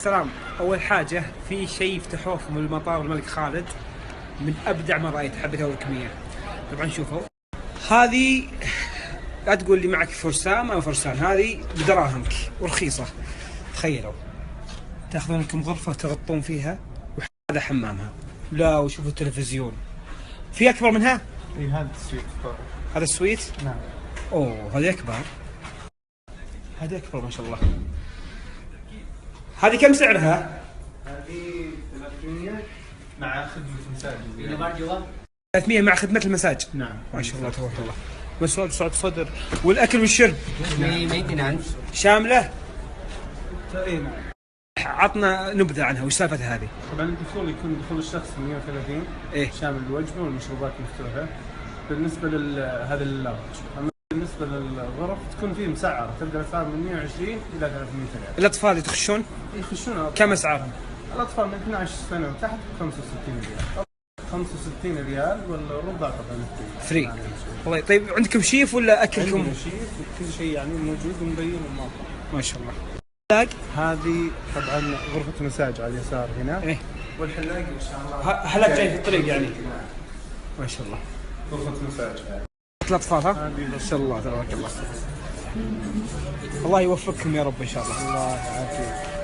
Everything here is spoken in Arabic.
سلام. أول حاجة في شيء فتحوه في المطار الملك خالد من أبدع ما رأيت، حبيت أوريكم إياه. طبعا شوفوا هذه، لا تقول لي معك فرسان أو فرسان، هذه بدراهمك ورخيصة. تخيلوا تاخذون لكم غرفة تغطون فيها وهذا حمامها. لا وشوفوا التلفزيون. في أكبر منها؟ اي هذا السويت. هذا السويت؟ نعم. أوه هذا أكبر، هذا أكبر ما شاء الله. هذه كم سعرها؟ هذه 300 مع خدمة مساج. 300 مع خدمة المساج. نعم. ما شاء الله تبارك الله. مساج صعد صدر والأكل والشرب مينتنانس شاملة. اي نعم. عطنا نبذة عنها، وش سالفتها هذه؟ طبعا الدخول يكون دخول الشخص 130 إيه؟ شامل الوجبة والمشروبات مفتوحة. بالنسبة هذا اللارج. أما بالنسبة للغرف تكون فيه مسعرة، تبدأ الأسعار من 120 إلى 300 ريال. الأطفال يخشون يخشون كم أسعارهم؟ الأطفال من 12 سنة وتحت ب 65 ريال. 65 ريال والرضع طبعا فري. والله طيب عندكم شيف ولا أكلكم؟ عندنا شيء كل شيء يعني موجود ومبين وماطر. ما شاء الله. هذه طبعا غرفة مساج على اليسار هنا. إيه؟ والحلاق ان شاء الله هلا جاي في الطريق يعني. ما شاء الله. غرفة مساج. الأطفال ها؟ ما شاء الله تبارك الله. الله يوفقكم يا رب إن شاء الله. الله يعافيك.